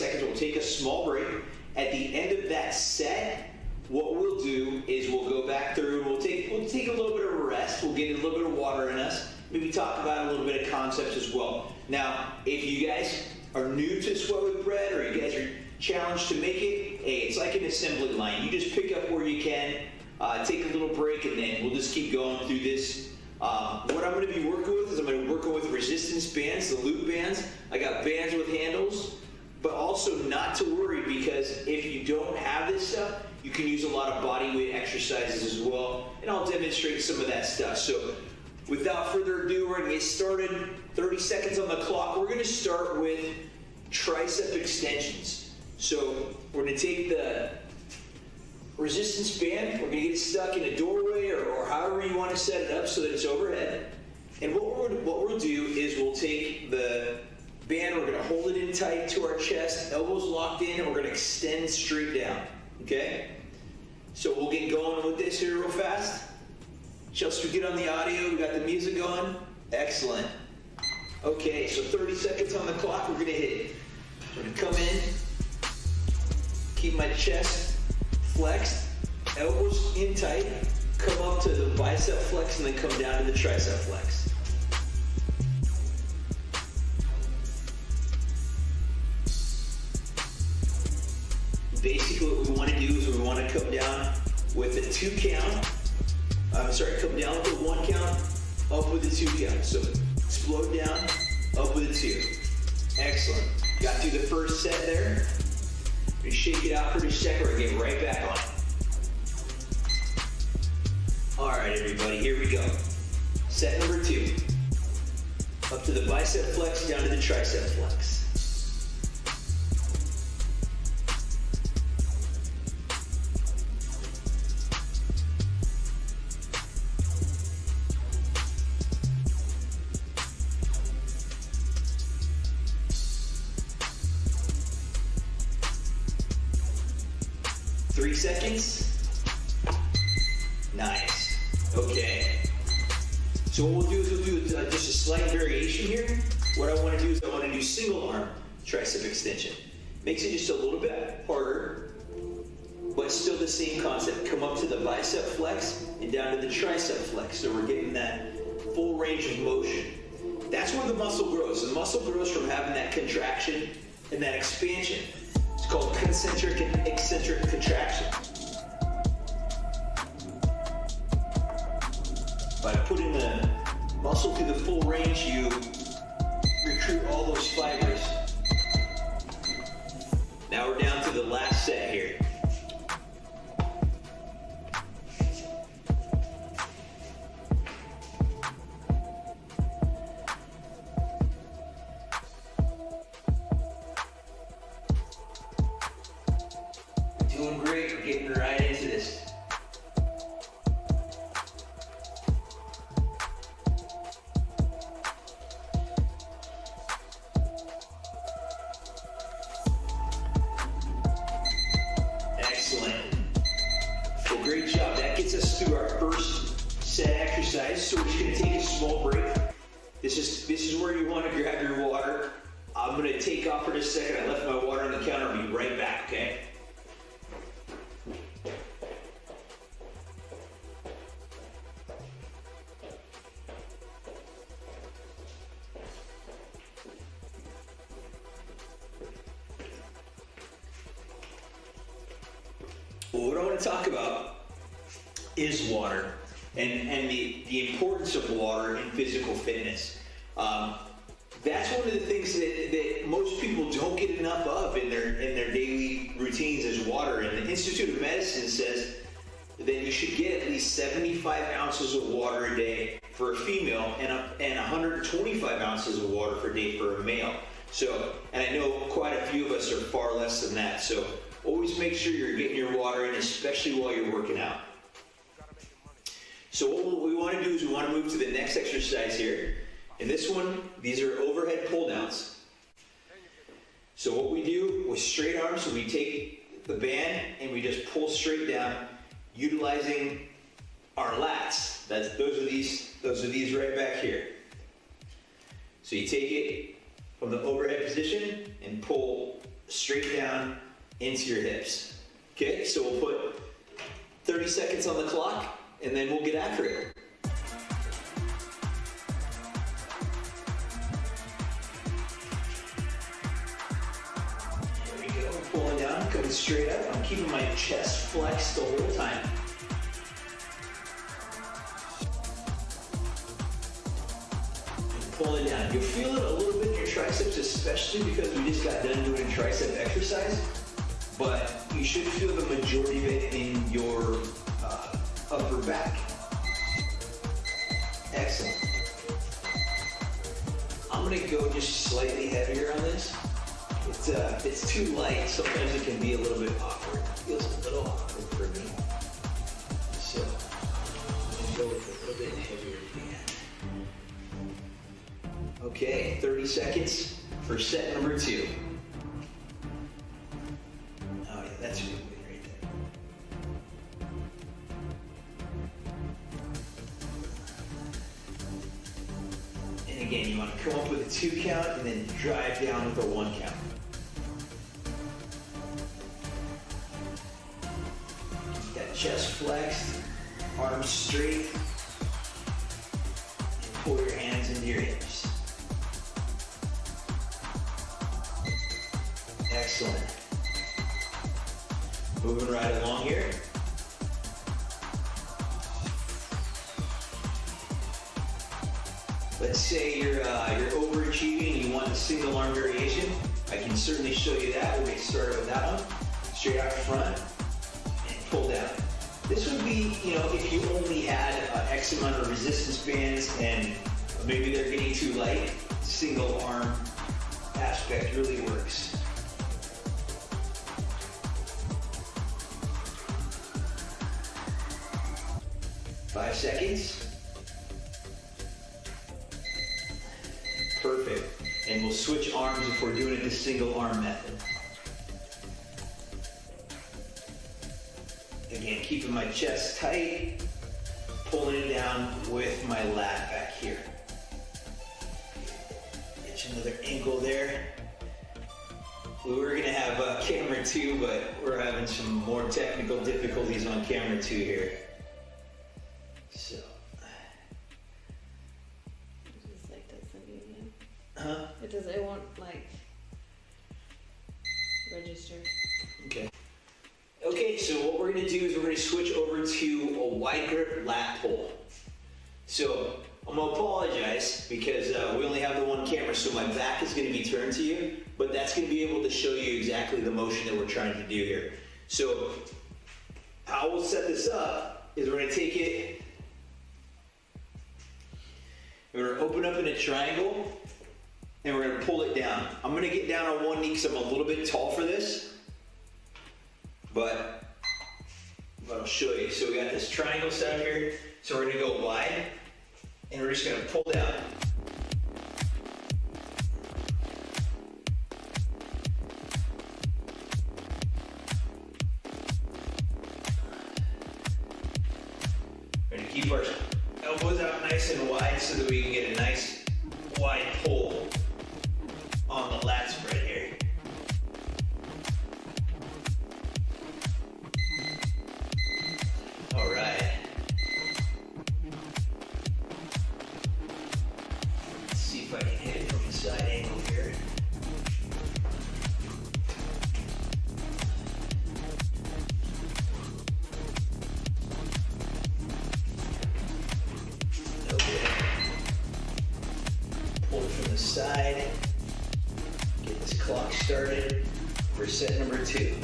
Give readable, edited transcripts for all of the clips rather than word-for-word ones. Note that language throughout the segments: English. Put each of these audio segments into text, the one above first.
seconds. We'll take a small break. At the end of that set, what we'll do is we'll go back through and we'll take a little bit of a rest. We'll get a little bit of water in us. Maybe talk about a little bit of concepts as well. Now, if you guys are new to Sweat with Brett, or you guys are challenged to make it, hey, it's like an assembly line. You just pick up where you can, take a little break, and then we'll just keep going through this. What I'm going to be working with is I'm going to be working with resistance bands, the loop bands. I got bands with handles, but also not to worry, because if you don't have this stuff, you can use a lot of body weight exercises as well, and I'll demonstrate some of that stuff. So without further ado, we're going to get started. 30 seconds on the clock. We're going to start with tricep extensions. So we're going to take the resistance band, we're going to get it stuck in a doorway or however you want to set it up so that it's overhead. And what we'll do is we'll take the band, we're going to hold it in tight to our chest, elbows locked in, and we're going to extend straight down. Okay? So we'll get going with this here real fast. Just to get on the audio, we got the music going. Excellent. Okay, so 30 seconds on the clock, we're going to hit it. I'm going to come in, keep my chest flexed, elbows in tight, come up to the bicep flex, and then come down to the tricep flex. Basically what we want to do is we want to come down with a 2 count. Come down with a 1 count, up with a 2 count. So explode down, up with a 2. Excellent. Got through the first set there. We shake it out for just a second, we're getting right back on. All right, everybody, here we go. Set number 2. Up to the bicep flex, down to the tricep flex. Seconds. Nice. Okay. So what we'll do is we'll do just a slight variation here. What I want to do is I want to do single arm tricep extension. Makes it just a little bit harder, but still the same concept. Come up to the bicep flex and down to the tricep flex. So we're getting that full range of motion. That's where the muscle grows. The muscle grows from having that contraction and that expansion. It's called concentric and eccentric contraction. By putting the muscle through the full range, you recruit all those fibers. Now we're down to the last set here. Doing great, we're getting right into this. Excellent. Well, great job. That gets us through our first set exercise. So we're just going to take a small break. This is where you want to grab your water. I'm going to take off for just a second. I left my water on the counter. I'll be right back, okay? Well, what I want to talk about is water and the importance of water in physical fitness. That's one of the things that most people don't get enough of in their daily routines is water. And the Institute of Medicine says that you should get at least 75 ounces of water a day for a female and 125 ounces of water per day for a male. So, and I know quite a few of us are far less than that. So always make sure you're getting your water in, especially while you're working out. So what we want to do is we want to move to the next exercise here. And this one, these are overhead pull downs. So what we do with straight arms, we take the band and we just pull straight down, utilizing our lats. Those are these right back here. So you take it from the overhead position and pull straight down into your hips. Okay, so we'll put 30 seconds on the clock, and then we'll get after it. There we go, pulling down, coming straight up. I'm keeping my chest flexed the whole time. Pull it down. You'll feel it a little bit in your triceps, especially because we just got done doing a tricep exercise, but you should feel the majority of it in your upper back. Excellent. I'm gonna go just slightly heavier on this. It's too light, sometimes it can be a little bit awkward. It feels a little awkward for me. So, I'm gonna go with a little bit heavier again. Okay, 30 seconds for set number 2. Oh yeah, that's really good right there. And again, you want to come up with a 2 count and then drive down with a 1 count. Keep that chest flexed, arms straight, and pull your hands into your hips. Excellent. Moving right along here. Let's say you're overachieving and you want a single arm variation. I can certainly show you that. We'll get started with that one. Straight out front and pull down. This would be, if you only had X amount of resistance bands and maybe they're getting too light, single arm aspect really works. 5 seconds. Perfect. And we'll switch arms if we're doing it the single arm method. Again, keeping my chest tight, pulling it down with my lat back here. Get you another angle there. We were gonna have camera 2, but we're having some more technical difficulties on camera 2 here. So. Just like doesn't even. Huh? It won't like register. Okay. Okay, so what we're gonna do is we're gonna switch over to a wide grip lat pull. So I'm gonna apologize because we only have the one camera, so my back is gonna be turned to you, but that's gonna be able to show you exactly the motion that we're trying to do here. So how we'll set this up is we're gonna take it, we're gonna open up in a triangle, and we're gonna pull it down. I'm gonna get down on one knee because I'm a little bit tall for this, but I'll show you. So we got this triangle set up here, so we're gonna go wide, and we're just gonna pull down. We're gonna keep our elbows out nice and wide so that we can get a nice wide pull on the lat spread here. All right. Let's see if I can hit it from the side angle here. Okay. Pull it from the side. Get this clock started for set number 2.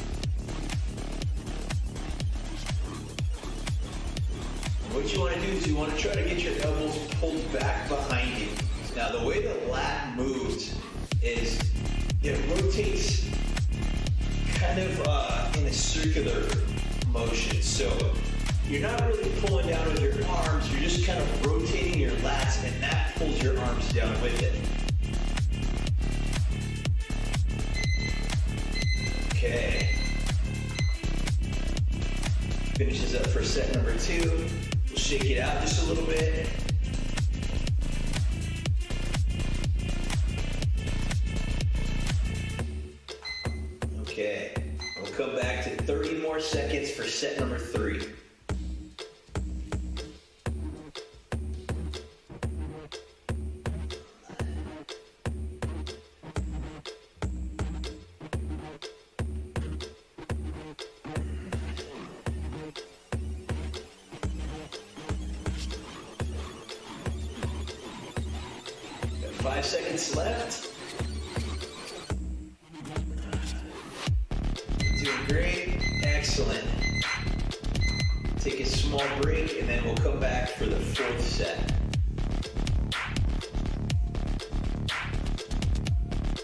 What you want to do is you want to try to get your elbows pulled back behind you. Now the way the lat moves is it rotates kind of in a circular motion. So you're not really pulling down with your arms, you're just kind of rotating your lats and that pulls your arms down with it. Okay. Finishes up for set number 2. We'll shake it out just a little bit. Okay, we'll come back to 30 more seconds for set number 3. Got 5 seconds left. Doing great. Excellent. Take a small break and then we'll come back for the 4th set.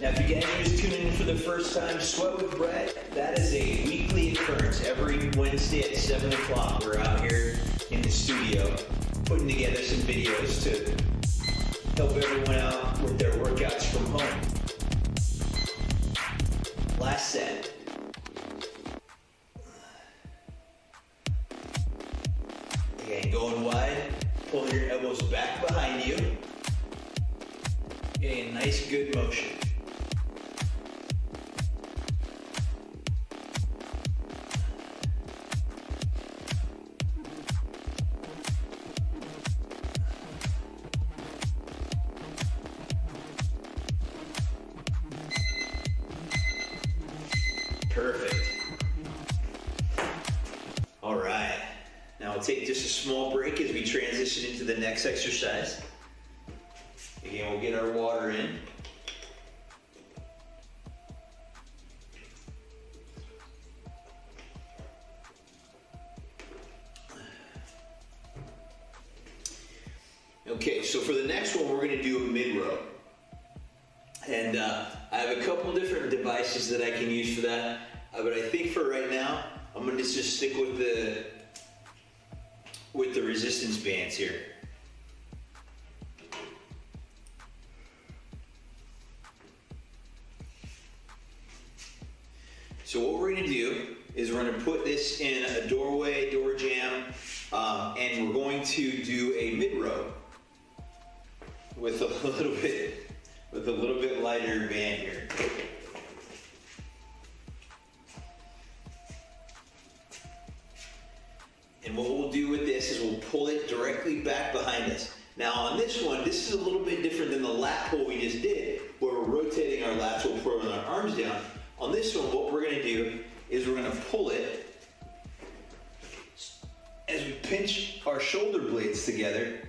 Now if you guys are just tuning in for the first time, Sweat with Brett, that is a weekly occurrence. Every Wednesday at 7 o'clock, we're out here in the studio putting together some videos to help everyone out with their workouts from home. Last set. Again, going wide, pulling your elbows back behind you. A nice good motion. Perfect. All right. Now we'll take just a small break as we transition into the next exercise. Again, we'll get our water in. Okay, so for the next one, we're going to do a mid-row. And I have a couple different devices that I can use for that, but I think for right now, I'm going to just stick with the resistance bands here. So what we're going to do is we're going to put this in a doorway, door jamb, and we're going to do a mid-row with a little bit lighter band here. And what we'll do with this is we'll pull it directly back behind us. Now on this one, this is a little bit different than the lat pull we just did, where we're rotating our lats while pulling our arms down. On this one, what we're going to do is we're going to pull it as we pinch our shoulder blades together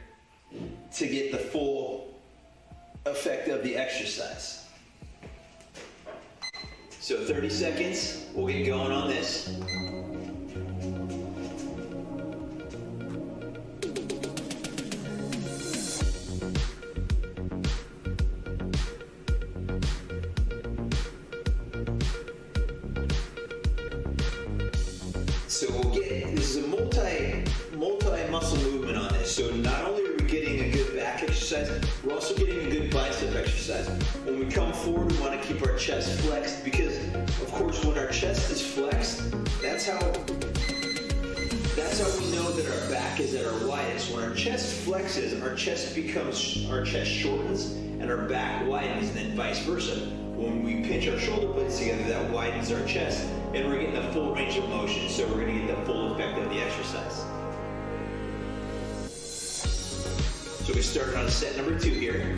to get the full effect of the exercise. So 30 seconds, we'll get going on this. So we'll get, this is a multi-muscle movement on this. So not only are we getting a good back exercise, we're also getting a good bicep exercise. When we come forward, we want to keep our chest flexed because, of course, when our chest is flexed, that's how we know that our back is at our widest. When our chest flexes, our chest shortens and our back widens, and then vice versa. When we pinch our shoulder blades together, that widens our chest, and we're getting the full range of motion, so we're going to get the full effect of the exercise. So we started on set number 2 here.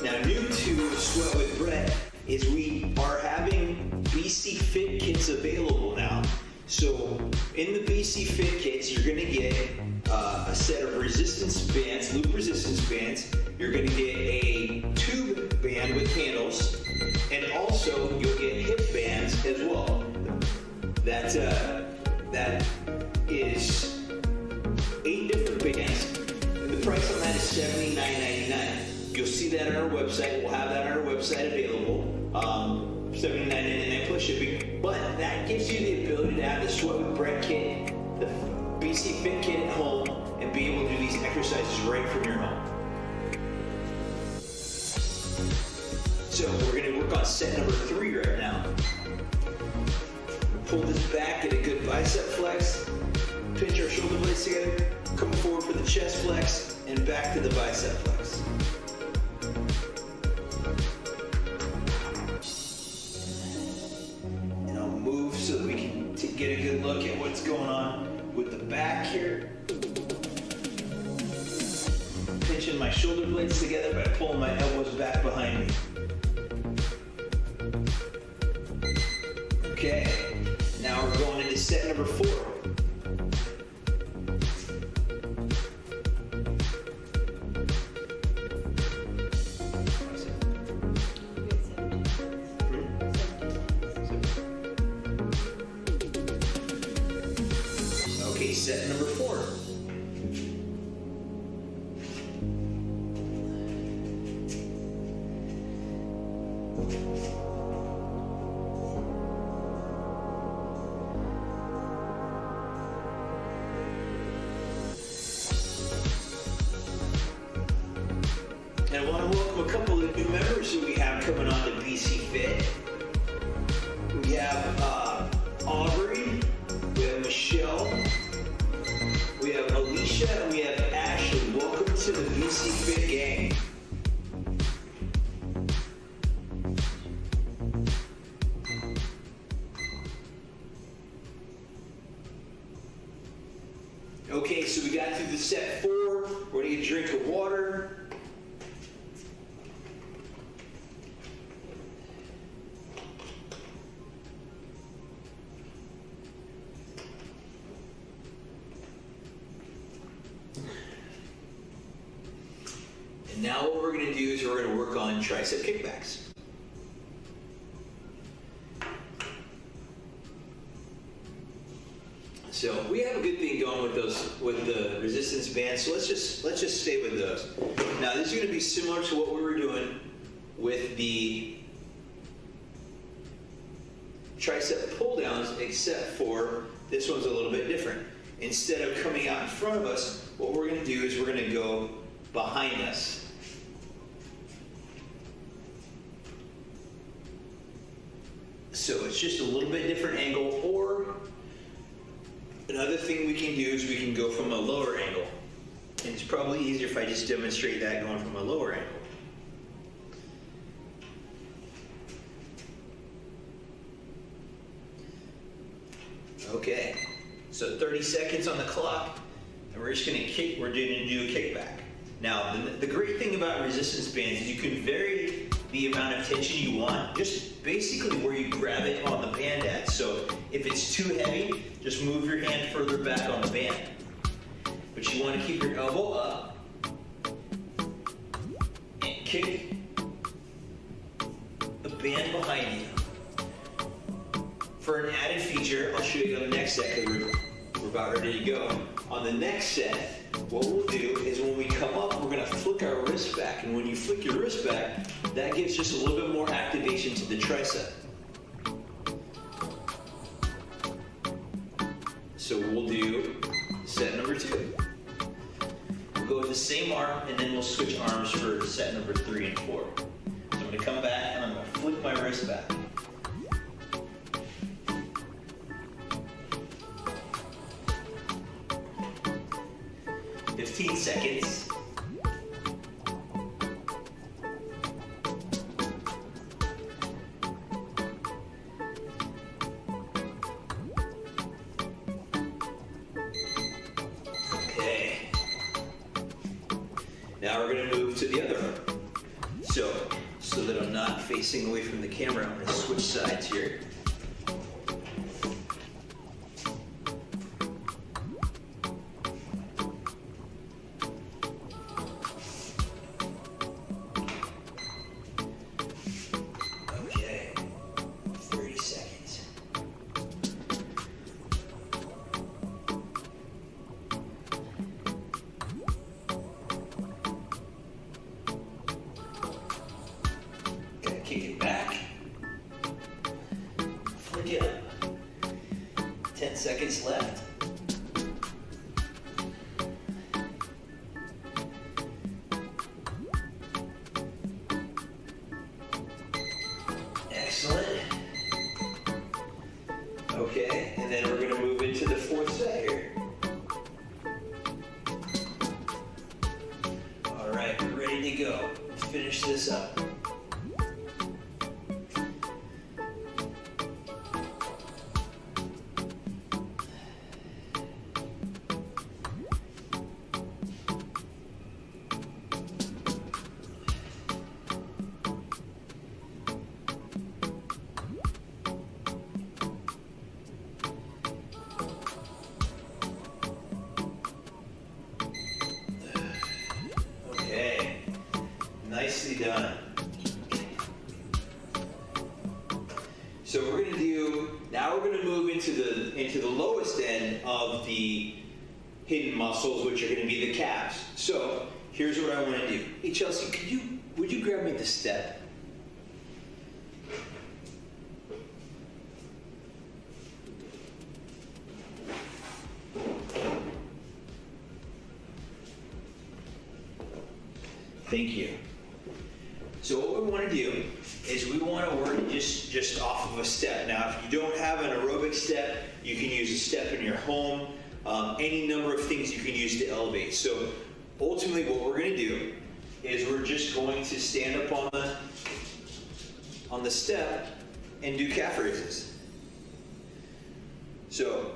Now, new to Sweat with Brett is we are having BC Fit kits available now. So in the BC Fit kits, you're going to get a set of resistance bands, loop resistance bands. You're going to get a tube band with handles, and also you'll get hip bands as well. That is 8 different bands. And the price on that is $79.99. You'll see that on our website. We'll have that on our website available. $79.99 plus shipping. But that gives you the ability to have the Sweat with Brett kit, the BC Fit kit at home, and be able to do these exercises right from your home. So we're going to work on set number 3 right now. Pull this back, get a good bicep bicep flex, pinch our shoulder blades together, come forward for the chest flex, and back to the bicep flex. And I'll move so that we can get a good look at what's going on with the back here. Pinching my shoulder blades together by pulling my elbows back behind me. Okay, now we're going into set number 4. Okay, set number 4. And I want to welcome a couple of new members who we have coming on to BC Fit. We have Aubrey, we have Michelle, we have Alicia, and we have Ashley. Welcome to the BC Fit gang. Okay, so we got through the set 4. We're going to get a drink of water. And now what we're going to do is we're going to work on tricep kickbacks. So we have a good thing going with those, with the resistance bands. So let's just stay with those. Now this is going to be similar to what we were doing with the tricep pull downs, except for this one's a little bit different. Instead of coming out in front of us, what we're going to do is we're going to go behind us. So it's just a little bit different angle, or another thing we can do is we can go from a lower angle. And it's probably easier if I just demonstrate that going from a lower angle. Okay, so 30 seconds on the clock, and we're just going to kick, we're going to do a kickback. Now, the great thing about resistance bands is you can vary the amount of tension you want, just basically where you grab it on the band at. So if it's too heavy, just move your hand further back on the band. But you want to keep your elbow up and kick the band behind you. For an added feature, I'll show you on the next set because we're about ready to go. On the next set, what we'll do is when we come up, we're going to flick our wrist back. And when you flick your wrist back, that gives just a little bit more activation to the tricep. So we'll do set number 2. We'll go with the same arm, and then we'll switch arms for set number 3 and 4. So I'm going to come back, and I'm going to flick my wrist back. 15 seconds. Okay. Now we're going to move to the other arm. So that I'm not facing away from the camera, I'm going to switch sides here. Kick it back. Flick it up. 10 seconds left. Excellent. Okay, and then we're going to move into into the lowest end of the hidden muscles, which are going to be the calves. So here's what I want to do. Hey Chelsea, would you grab me the step? Thank you. So what we want to do is we want to work just off of a step. Now, if you don't have an aerobic step, you can use a step in your home. Any number of things you can use to elevate. So ultimately what we're going to do is we're just going to stand up on the step and do calf raises. So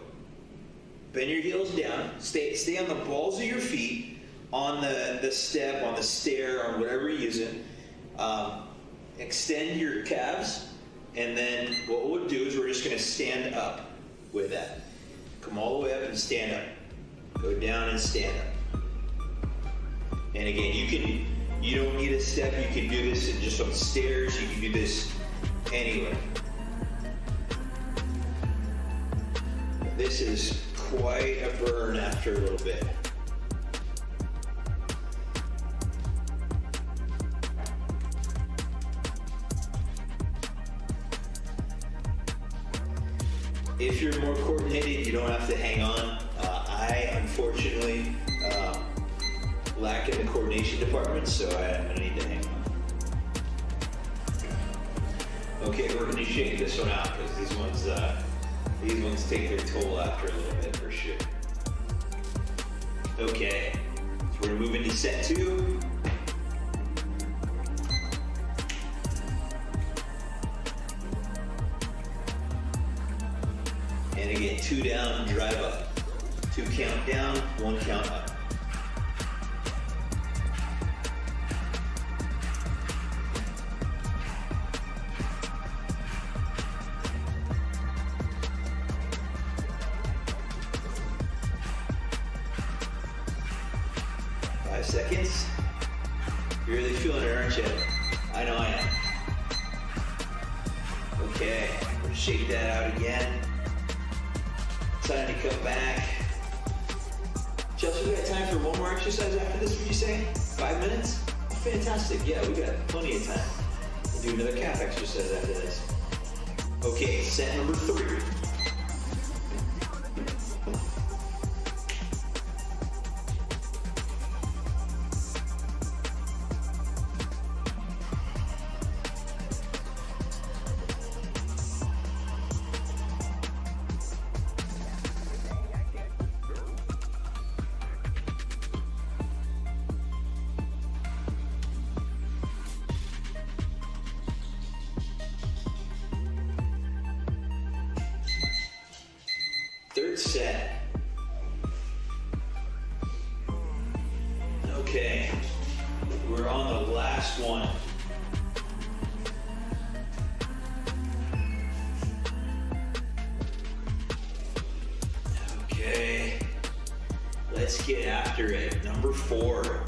bend your heels down, stay on the balls of your feet, on the step, on the stair, on whatever you're using. Extend your calves, and then what we'll do is we're just going to stand up with that. Come all the way up and stand up. Go down and stand up. And again, you don't need a step. You can do this just on stairs. You can do this anywhere. This is quite a burn after a little bit. If you're more coordinated, you don't have to hang on. I unfortunately lack in the coordination department, so I don't need to hang on. Okay, we're going to shake this one out because these ones take their toll after a little bit for sure. Okay, so we're going to move into set 2. And again, 2 down, drive up. 2 count down, 1 count up. Seconds. You're really feeling it, aren't you? I know I am. Okay, we'll shake that out again. Time to come back. Chelsea, we got time for one more exercise after this, would you say? 5 minutes? Fantastic. Yeah, we got plenty of time. We'll do another calf exercise after this. Okay, set number 3. Third set. Okay, we're on the last one. Okay, let's get after it. Number 4.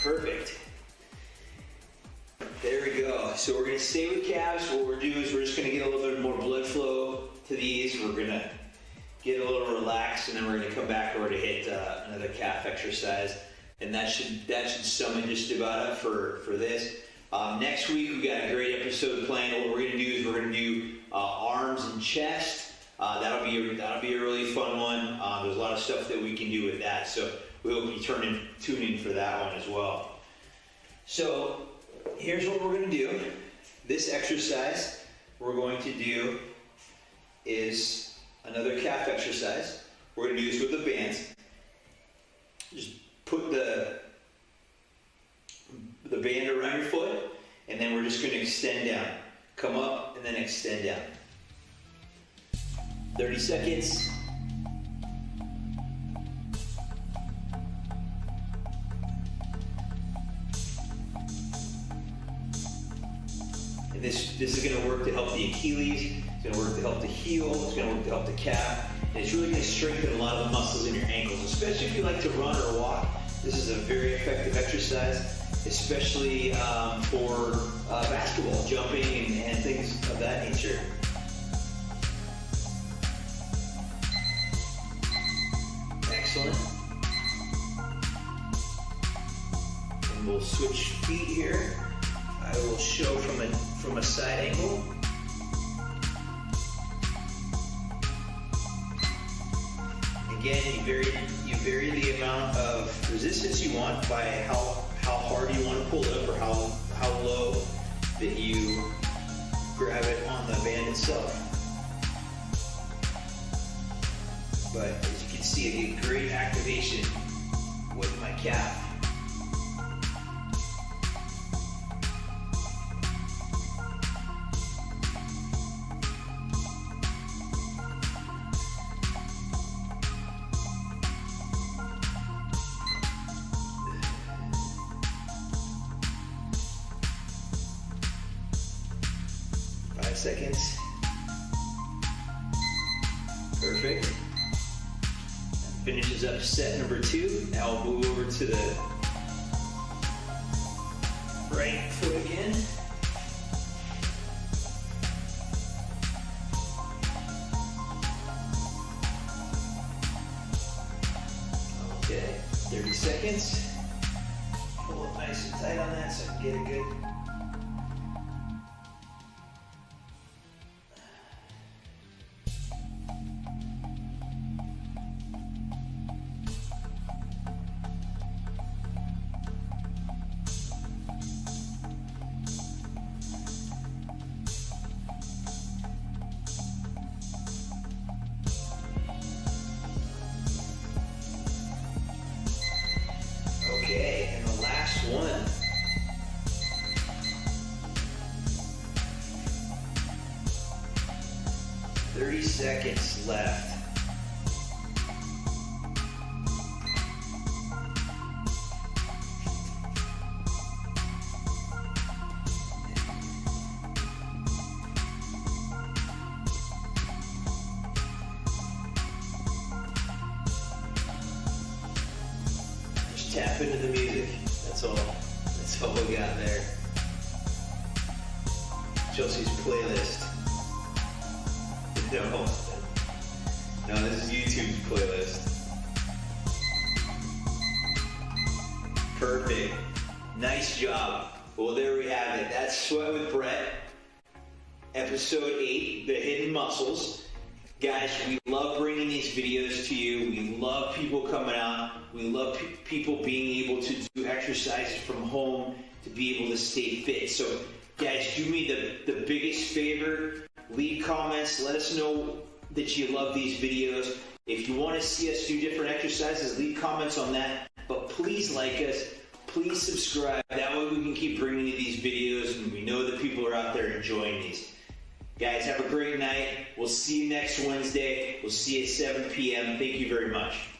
Perfect. There we go. So we're going to stay with calves. What we're doing is we're just going to get a little bit more blood flow to these. We're going to get a little relaxed, and then we're going to come back and we're going to hit another calf exercise. And that should sum it just about up for this. Next week we got a great episode planned. What we're going to do is we're going to do arms and chest. That'll be a really fun one. There's a lot of stuff that we can do with that. So we hope you tune in for that one as well. So here's what we're going to do. This exercise we're going to do is another calf exercise. We're going to do this with the bands. Just put the band around your foot, and then we're just going to extend down. Come up and then extend down. 30 seconds. And this is going to work to help the Achilles, it's going to work to help the heel, it's going to work to help the calf, and it's really going to strengthen a lot of the muscles in your ankles, especially if you like to run or walk. This is a very effective exercise, especially for basketball, jumping, and things of that nature. Excellent. And we'll switch feet here. I will show from a side angle. Again, you vary the amount of resistance you want by how hard you want to pull it up, or how low that you grab it on the band itself. But as you can see, I get great activation with my calf. Seconds. Perfect. That finishes up set number 2. Now we'll move over to the right foot again. Okay, 30 seconds. Pull it nice and tight on that so I can get it good. Okay, and the last one. "30 seconds left. Tap into the music. That's all we got there. Chelsea's playlist. No, this is YouTube's playlist. Perfect. Nice job. Well, there we have it. That's Sweat with Brett, episode 8, the hidden muscles. Guys, we love bringing these videos to you. We love people coming out. We love people being able to do exercises from home to be able to stay fit. So, guys, do me the biggest favor. Leave comments. Let us know that you love these videos. If you want to see us do different exercises, leave comments on that. But please like us. Please subscribe. That way we can keep bringing you these videos, and we know that people are out there enjoying these. Guys, have a great night. We'll see you next Wednesday. We'll see you at 7 p.m. Thank you very much.